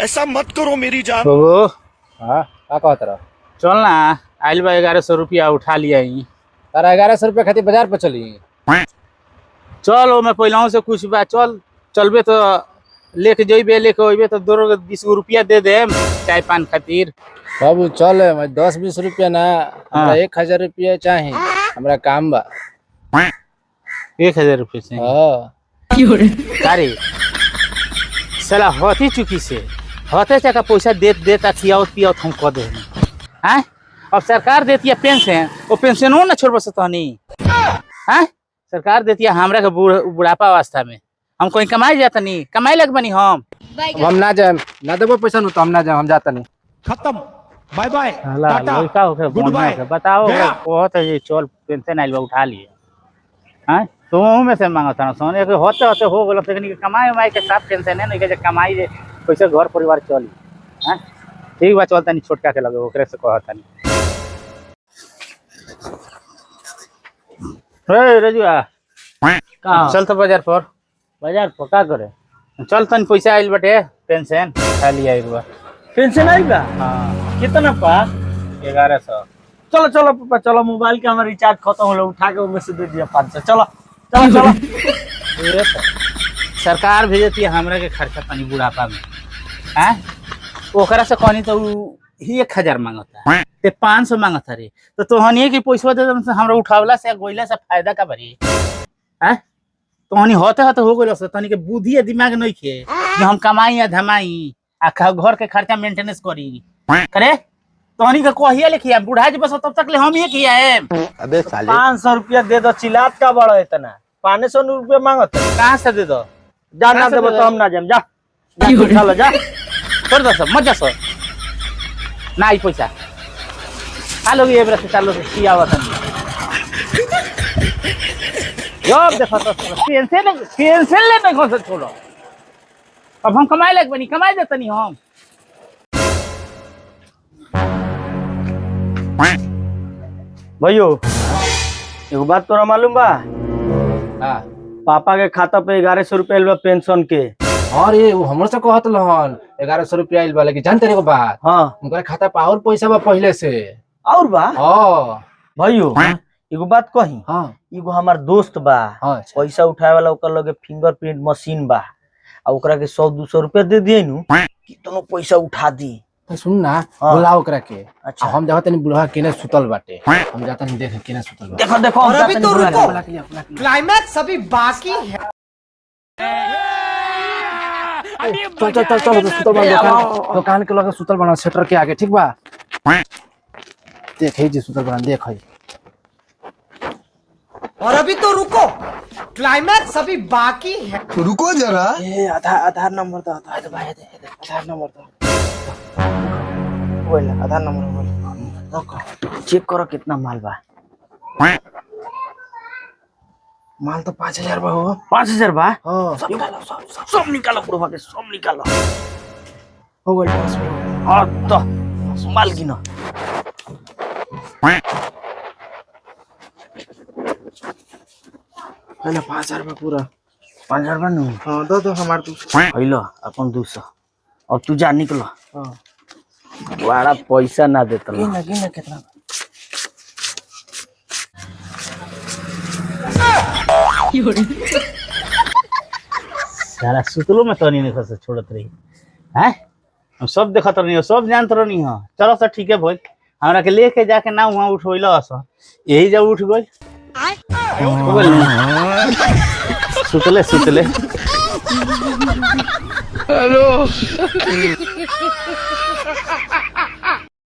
ऐसा मत करो मेरी जान। बाबू हाँ का कहत रह? चल ना, आइल बा 1100 रुपया उठा लिया ही। तारा 1100 रुपया खातिर बाजार पे चली। चल मैं पहला से कुछ बा, चल चलबे तो लेके जइबे, लेके अइबे तो 20 रुपया दे दे चाय पान खातिर। बाबू चल, मैं 10-20 रुपया ना, हमरा 1000 रुपया चाहिए, हमरा काम बा। 1000 रुपये से हाँ अरे साला होती चुकी से होते चका पैसा देता खियाओ पियाओ हम कह दे हैं। अब सरकार देती है पेंशन, वो पेंशन ना छोड़ बस तहनी हैं। सरकार देती है हमरा के बुढ़ापा अवस्था में, हम कहीं कमाई जाता नहीं, कमाई लग बनी हम। अब हम ना जाए, ना देबो पैसा नु तो हम ना जाए, हम जाता नहीं। खत्म, बाय बाय, लड़का हो गया, गुड बाय बताओ बहुत है ये। चल पेंशन आइल बा उठा लिए हैं, तो में से मांगता ना सोने के होते होते हो गेल, लेकिन कमाई उमाई के साथ पेंशन है नहीं के कमाई जे पैसे घर परिवार चली हैं। ठीक बा चलता नहीं, छोटका के लगे ओकरे से कहता नहीं। हे रजुआ चल तो बाजार पर का करे, चल तन पैसा आइल बटे पेंशन खा लिया एक बार। पेंशन आई बा? हाँ कितना पा? 1100। चलो चलो पापा चलो, मोबाइल के हमारा रिचार्ज खत्म हो, उठा के उनमें से दे दिया 500। चलो चलो चलो। सरकार भेजती है हमरा के खर्चा पानी बुढ़ापा में हैं, ओकरा से कहनी तो ही 1000 मांगता ते 500 मांगता रे, तो तोहनी की पैसा दे हमरा उठावला से गोइला से फायदा का भरी हैं। तोहनी होते होते हो गइल, तोहनी के बुद्धि या दिमाग नहीं खे कि हम कमाई या धमाई आ घर के खर्चा मेंटेनेंस करी करे। तोहनी के कहिया लिखिया बुढ़ा जी बस तब तक ले हम ही किया है। अबे साले 500 रुपया दे दो, चिल्लात का बड़ा है इतना? 500 रुपया मांगत कहाँ से दे दो? जा ना दे तो हम ना जाम। जा चलो जा, छोड़ दो सब मत जा सर ना आई पैसा चालो ये बरस चालो किया हुआ था जब देखो तो पेंशन लेने को से छोड़ो। अब हम कमाए लग बनी, कमाए देता नहीं हम। भाइयों एगो बात तोरा मालूम बा? हाँ पापा के खाता पे 1100 रुपया पेंशन के। और ये वो हमर से कहत लहन 1100 रुपया आइल बा, लेकिन जानते रे को बात, हाँ उनका खाता पे और पैसा बा पहले से। और बा? हाँ भाइयों एगो बात कही, हाँ एगो हमार दोस्त बा, हाँ पैसा उठाए वाला, ओकर लगे फिंगरप्रिंट मशीन बा, आ ओकरा के 100-200 रुपया दे दिए नु, कितनो पैसा उठा दी। तो सुन ना, हाँ। बुला ओकरा के। अच्छा। हम जाते नहीं, बुढ़ा केने सुतल बाटे, हम जाते नहीं देख केने सुतल बाटे। देखो देखो और अभी तो रुको, बुला के लिया। क्लाइमैक्स अभी बाकी है। चल चल चल चल सुतल बना, दुकान के लगे सुतल बना, शटर के आगे, ठीक बा? देख जी सुतल बना, देख है। और अभी तो रुको, क्लाइमैक्स अभी बाकी है। रुको जरा। ए आधार नंबर दो, आधार नंबर दो, बोल आधार नंबर बोल। चेक करो कितना माल बा। माल तो 5000 बा हो। 5000 बा? हाँ सब निकालो बुढ़वा के, सब निकालो। हो गइल ट्रांसफर। हाँ तो माल गिनो। पहले 5000 बा पूरा। 5000 बा नु? हाँ दो हमार तू। हेलो अपन 200। और तू जा निकलो। हाँ बड़ा पैसा ना देता लो। गिन कितना? सारा सुतलो में तनी नहीं खस छोड़त रही हैं। हम सब देखत रही, सब जानत रही। हाँ चलो सर ठीक है भाई, हमरा के लेके जाके ना वहाँ उठोइला अस, यही जब उठ गई सुतले सुतले। हेलो